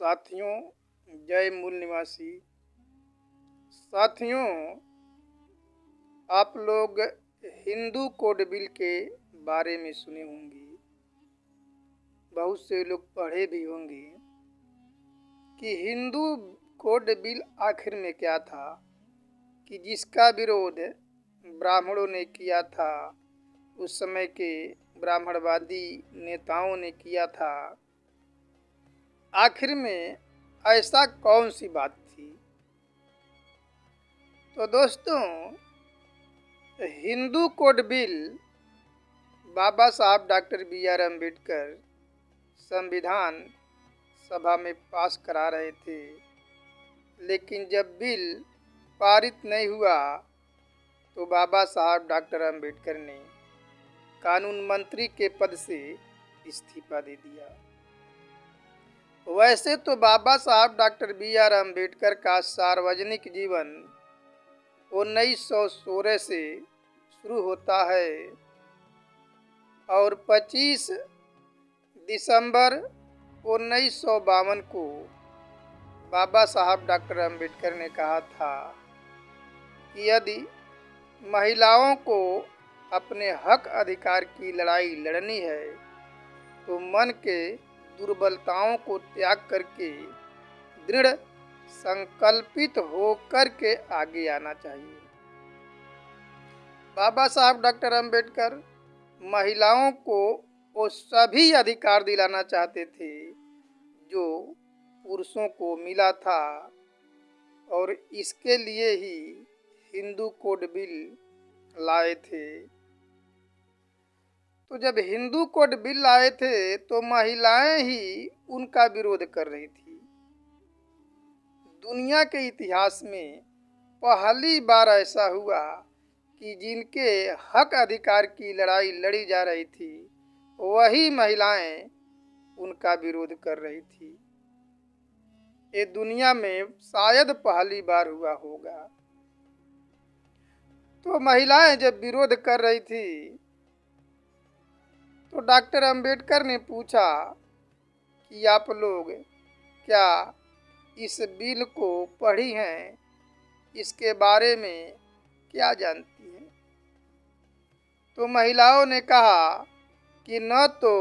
साथियों, जय मूल निवासी। साथियों, आप लोग हिंदू कोड बिल के बारे में सुने होंगे, बहुत से लोग पढ़े भी होंगे कि हिंदू कोड बिल आखिर में क्या था, कि जिसका विरोध ब्राह्मणों ने किया था, उस समय के ब्राह्मणवादी नेताओं ने किया था। आखिर में ऐसा कौन सी बात थी? तो दोस्तों, हिंदू कोड बिल बाबा साहब डॉक्टर बी.आर. अम्बेडकर संविधान सभा में पास करा रहे थे, लेकिन जब बिल पारित नहीं हुआ तो बाबा साहब डॉक्टर अम्बेडकर ने कानून मंत्री के पद से इस्तीफा दे दिया। वैसे तो बाबा साहब डॉक्टर बी.आर. अम्बेडकर का सार्वजनिक जीवन 1916 से शुरू होता है और 25 दिसंबर 1952 को बाबा साहब डॉक्टर अम्बेडकर ने कहा था कि यदि महिलाओं को अपने हक अधिकार की लड़ाई लड़नी है तो मन के दुर्बलताओं को त्याग करके दृढ़ संकल्पित होकर के आगे आना चाहिए। बाबा साहब डॉक्टर अम्बेडकर महिलाओं को वो सभी अधिकार दिलाना चाहते थे जो पुरुषों को मिला था, और इसके लिए ही हिंदू कोड बिल लाए थे। तो जब हिंदू कोड बिल लाए थे तो महिलाएं ही उनका विरोध कर रही थी। दुनिया के इतिहास में पहली बार ऐसा हुआ कि जिनके हक अधिकार की लड़ाई लड़ी जा रही थी, वही महिलाएं उनका विरोध कर रही थी। ये दुनिया में शायद पहली बार हुआ होगा। तो महिलाएं जब विरोध कर रही थी तो डॉक्टर अंबेडकर ने पूछा कि आप लोग क्या इस बिल को पढ़ी हैं, इसके बारे में क्या जानती हैं? तो महिलाओं ने कहा कि न तो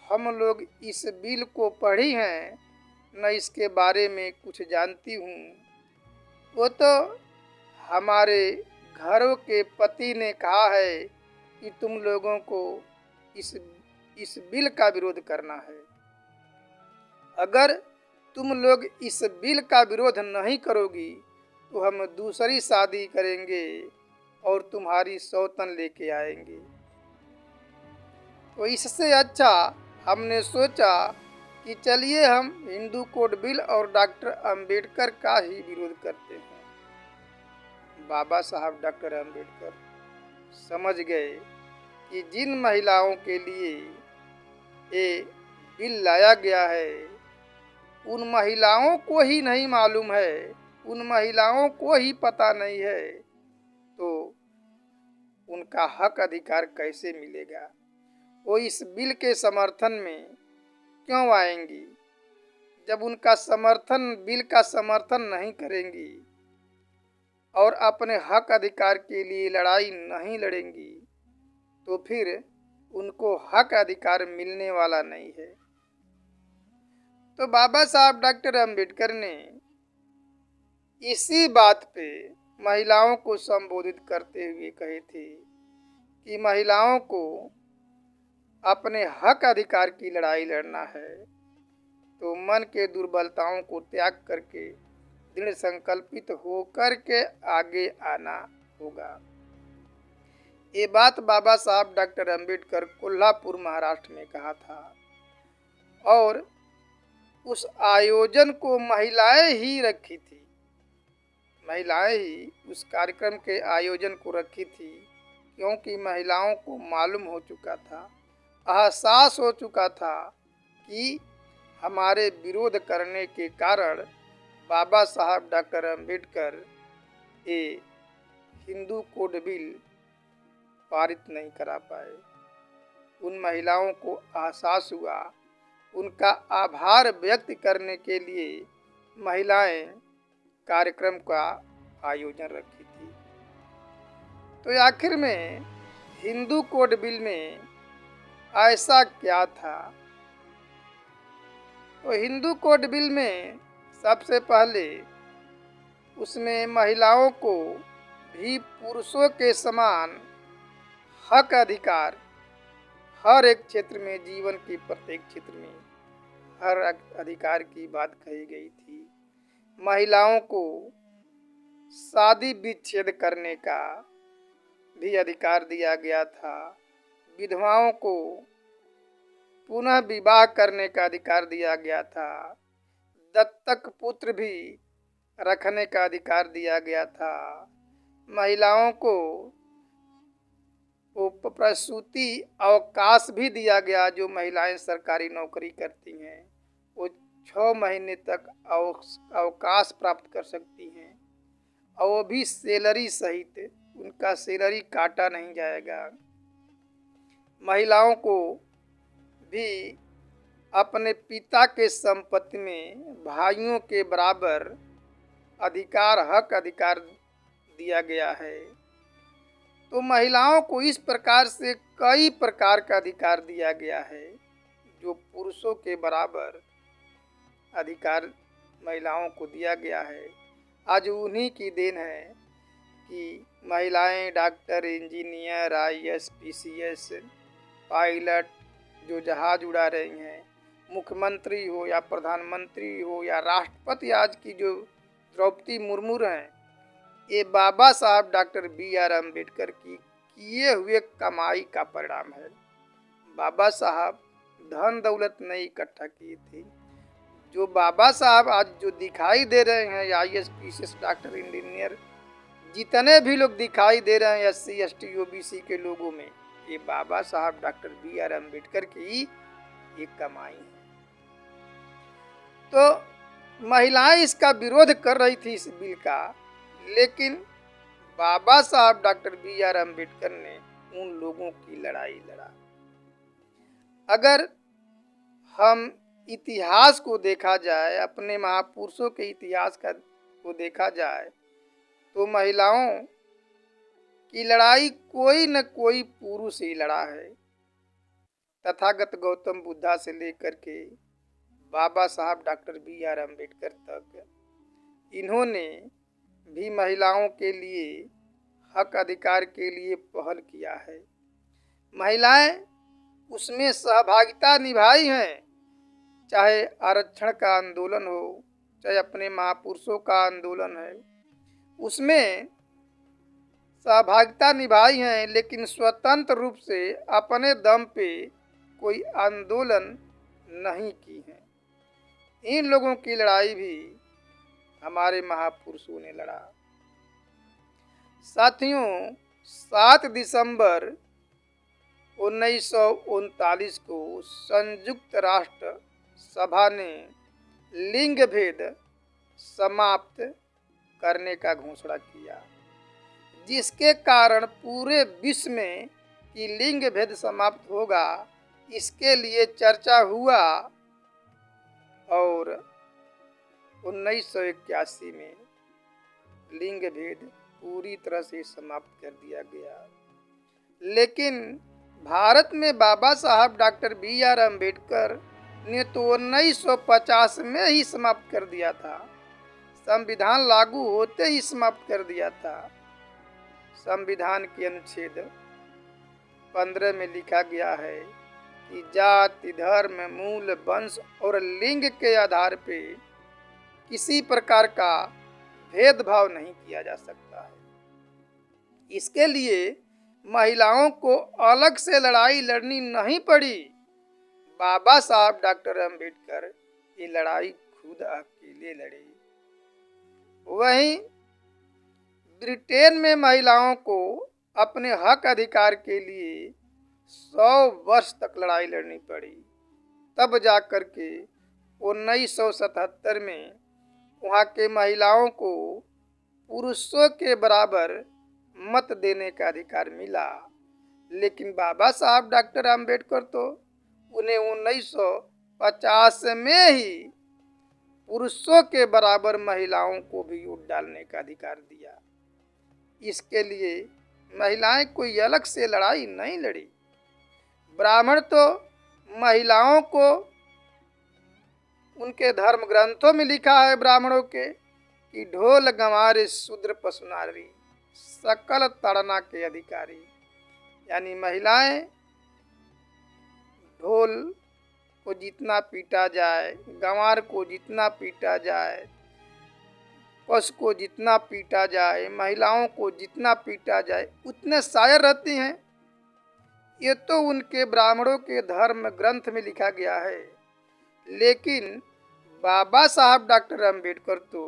हम लोग इस बिल को पढ़ी हैं, न इसके बारे में कुछ जानती हूँ। वो तो हमारे घरों के पति ने कहा है कि तुम लोगों को इस बिल का विरोध करना है। अगर तुम लोग इस बिल का विरोध नहीं करोगी तो हम दूसरी शादी करेंगे और तुम्हारी सौतन लेके आएंगे। तो इससे अच्छा हमने सोचा कि चलिए हम हिंदू कोड बिल और डॉक्टर अंबेडकर का ही विरोध करते हैं। बाबा साहब डॉक्टर अंबेडकर समझ गए कि जिन महिलाओं के लिए ये बिल लाया गया है, उन महिलाओं को ही नहीं मालूम है, उन महिलाओं को ही पता नहीं है, तो उनका हक अधिकार कैसे मिलेगा? वो इस बिल के समर्थन में क्यों आएंगी? जब उनका समर्थन बिल का समर्थन नहीं करेंगी और अपने हक अधिकार के लिए लड़ाई नहीं लड़ेंगी तो फिर उनको हक अधिकार मिलने वाला नहीं है। तो बाबा साहब डॉक्टर अंबेडकर ने इसी बात पे महिलाओं को संबोधित करते हुए कहे थे कि महिलाओं को अपने हक अधिकार की लड़ाई लड़ना है तो मन के दुर्बलताओं को त्याग करके दृढ़ संकल्पित होकर के आगे आना होगा। ये बात बाबा साहब डॉक्टर अंबेडकर कोल्हापुर महाराष्ट्र में कहा था, और उस आयोजन को महिलाएं ही रखी थी। महिलाएं ही उस कार्यक्रम के आयोजन को रखी थी, क्योंकि महिलाओं को मालूम हो चुका था, एहसास हो चुका था कि हमारे विरोध करने के कारण बाबा साहब डॉक्टर अंबेडकर ये हिंदू कोड बिल पारित नहीं करा पाए। उन महिलाओं को एहसास हुआ उनका आभार व्यक्त करने के लिए महिलाएं कार्यक्रम का आयोजन रखी थी। तो आखिर में हिंदू कोड बिल में ऐसा क्या था? तो हिंदू कोड बिल में सबसे पहले उसमें महिलाओं को भी पुरुषों के समान हक अधिकार हर एक क्षेत्र में, जीवन के प्रत्येक क्षेत्र में हर अधिकार की बात कही गई थी। महिलाओं को शादी विच्छेद करने का भी अधिकार दिया गया था। विधवाओं को पुनः विवाह करने का अधिकार दिया गया था। दत्तक पुत्र भी रखने का अधिकार दिया गया था। महिलाओं को प्रसूति अवकाश भी दिया गया। जो महिलाएं सरकारी नौकरी करती हैं वो 6 महीने तक अवकाश प्राप्त कर सकती हैं, और वो भी सैलरी सहित, उनका सैलरी काटा नहीं जाएगा। महिलाओं को भी अपने पिता के संपत्ति में भाइयों के बराबर हक अधिकार दिया गया है। तो महिलाओं को इस प्रकार से कई प्रकार का अधिकार दिया गया है, जो पुरुषों के बराबर अधिकार महिलाओं को दिया गया है। आज उन्हीं की देन है कि महिलाएं doctor, engineer, IAS, PCS, pilot, जो जहाज उड़ा रही हैं, मुख्यमंत्री हो या प्रधानमंत्री हो या राष्ट्रपति आज की जो द्रौपदी मुर्मू हैं, ये बाबा साहब डॉक्टर BR अम्बेडकर की किए हुए कमाई का परिणाम है। बाबा साहब धन दौलत नहीं इकट्ठा किए थे। जो बाबा साहब आज जो दिखाई दे रहे हैं, IAS, PCS, डॉक्टर, इंजीनियर, जितने भी लोग दिखाई दे रहे हैं SC, ST, OBC के लोगों में, ये बाबा साहब डॉक्टर BR अम्बेडकर की ये कमाई है। तो महिलाएं इसका विरोध कर रही थी इस बिल का, लेकिन बाबा साहब डॉक्टर BR अम्बेडकर ने उन लोगों की लड़ाई लड़ा। अगर हम इतिहास को देखा जाए, अपने महापुरुषों के इतिहास को देखा जाए, तो महिलाओं की लड़ाई कोई न कोई पुरुष ही लड़ा है। तथागत गौतम बुद्धा से लेकर के बाबा साहब डॉक्टर BR अम्बेडकर तक, इन्होंने भी महिलाओं के लिए हक अधिकार के लिए पहल किया है। महिलाएं उसमें सहभागिता निभाई हैं, चाहे आरक्षण का आंदोलन हो, चाहे अपने महापुरुषों का आंदोलन है, उसमें सहभागिता निभाई हैं, लेकिन स्वतंत्र रूप से अपने दम पे कोई आंदोलन नहीं की है। इन लोगों की लड़ाई भी हमारे महापुरुषों ने लड़ा। साथियों, 7 दिसंबर 1939 को संयुक्त राष्ट्र सभा ने लिंग भेद समाप्त करने का घोषणा किया, जिसके कारण पूरे विश्व में कि लिंग भेद समाप्त होगा, इसके लिए चर्चा हुआ। और 1981 में लिंग भेद पूरी तरह से समाप्त कर दिया गया। लेकिन भारत में बाबा साहब डॉक्टर BR अम्बेडकर ने तो 1950 में ही समाप्त कर दिया था। संविधान लागू होते ही समाप्त कर दिया था। संविधान के अनुच्छेद 15 में लिखा गया है कि जाति, धर्म, मूल, वंश और लिंग के आधार पे किसी प्रकार का भेदभाव नहीं किया जा सकता है। इसके लिए महिलाओं को अलग से लड़ाई लड़नी नहीं पड़ी। बाबा साहब डॉक्टर अम्बेडकर ये लड़ाई खुद अकेले लड़े। वहीं ब्रिटेन में महिलाओं को अपने हक अधिकार के लिए 100 वर्ष तक लड़ाई लड़नी पड़ी। तब जाकर के 1977 में वहाँ के महिलाओं को पुरुषों के बराबर मत देने का अधिकार मिला। लेकिन बाबा साहब डॉक्टर अम्बेडकर तो उन्हें 1950 में ही पुरुषों के बराबर महिलाओं को भी वोट डालने का अधिकार दिया। इसके लिए महिलाएं कोई अलग से लड़ाई नहीं लड़ी। ब्राह्मण तो महिलाओं को उनके धर्म ग्रंथों में लिखा है ब्राह्मणों के कि ढोल गंवार शूद्र पशु नारी सकल ताड़ना के अधिकारी, यानी महिलाएं ढोल को जितना पीटा जाए, गंवार को जितना पीटा जाए, पशु को जितना पीटा जाए, महिलाओं को जितना पीटा जाए उतने शायर रहती हैं। ये तो उनके ब्राह्मणों के धर्म ग्रंथ में लिखा गया है। लेकिन बाबा साहब डॉक्टर अंबेडकर तो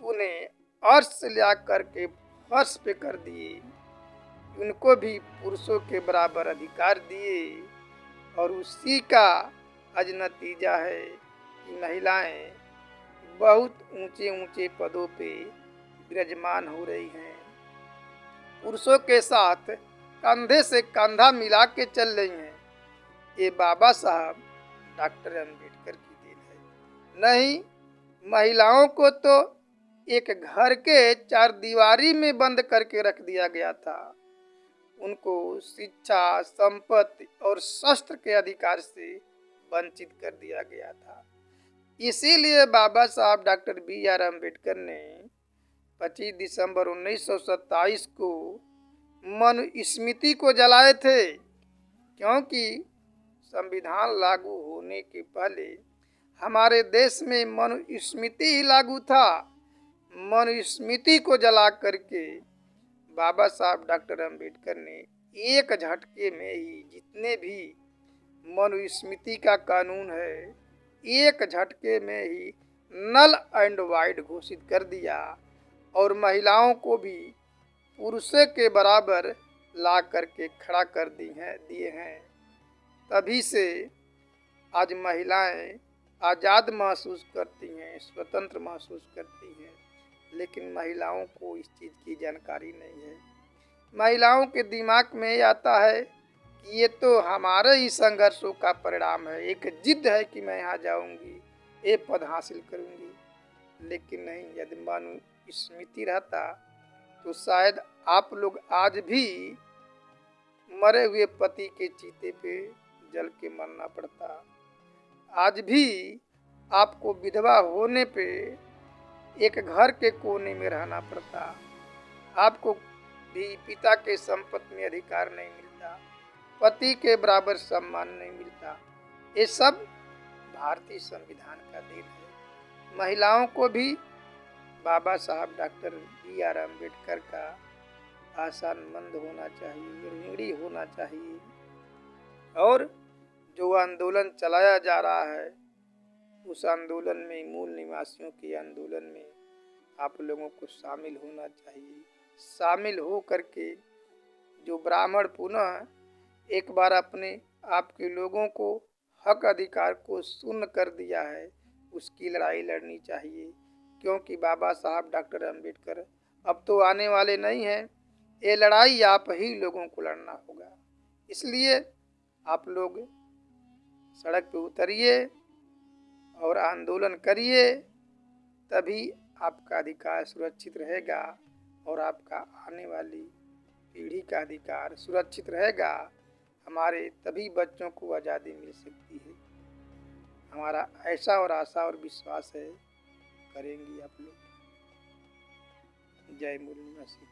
उन्हें अर्श से ला करके फर्श पे कर दिए, उनको भी पुरुषों के बराबर अधिकार दिए। और उसी का आज नतीजा है कि महिलाएं बहुत ऊंचे ऊंचे पदों पे विराजमान हो रही हैं, पुरुषों के साथ कंधे से कंधा मिला के चल रही हैं। ये बाबा साहब डॉक्टर अंबेडकर की देन है। नहीं, महिलाओं को तो एक घर के चार दीवारी में बंद करके रख दिया गया था। उनको शिक्षा, संपत्ति और शस्त्र के अधिकार से वंचित कर दिया गया था। इसीलिए बाबा साहब डॉक्टर बी.आर. अम्बेडकर ने 25 दिसंबर 1927 को मनुस्मृति को जलाए थे, क्योंकि संविधान लागू होने के पहले हमारे देश में मनुस्मृति ही लागू था। मनुस्मृति को जला करके बाबा साहब डॉक्टर अंबेडकर ने एक झटके में ही जितने भी मनुस्मृति का कानून है, एक झटके में ही नल एंड वाइड घोषित कर दिया और महिलाओं को भी पुरुषों के बराबर ला करके खड़ा कर दिए हैं। तभी से आज महिलाएं आज़ाद महसूस करती हैं, स्वतंत्र महसूस करती हैं। लेकिन महिलाओं को इस चीज़ की जानकारी नहीं है। महिलाओं के दिमाग में आता है कि ये तो हमारे ही संघर्षों का परिणाम है, एक जिद है कि मैं यहाँ जाऊंगी, ये पद हासिल करूंगी। लेकिन नहीं, यदि मनुस्मृति रहता तो शायद आप लोग आज भी मरे हुए पति के चीते पे जल के मरना पड़ता। आज भी आपको विधवा होने पे एक घर के कोने में रहना पड़ता। आपको भी पिता के संपत्ति में अधिकार नहीं मिलता, पति के बराबर सम्मान नहीं मिलता। ये सब भारतीय संविधान का देन है। महिलाओं को भी बाबा साहब डॉक्टर बी.आर. अम्बेडकर का आसानमंद होना चाहिए, ऋणी होना चाहिए। और जो आंदोलन चलाया जा रहा है उस आंदोलन में, मूल निवासियों के आंदोलन में आप लोगों को शामिल होना चाहिए। शामिल हो करके जो ब्राह्मण पुनः एक बार अपने आपके लोगों को हक अधिकार को शून्य कर दिया है, उसकी लड़ाई लड़नी चाहिए। क्योंकि बाबा साहब डॉक्टर अंबेडकर अब तो आने वाले नहीं हैं। ये लड़ाई आप ही लोगों को लड़ना होगा। इसलिए आप लोग सड़क पे उतरिए और आंदोलन करिए, तभी आपका अधिकार सुरक्षित रहेगा और आपका आने वाली पीढ़ी का अधिकार सुरक्षित रहेगा। हमारे तभी बच्चों को आज़ादी मिल सकती है। हमारा ऐसा और आशा और विश्वास है, करेंगी आप लोग। जय मूल निवासी।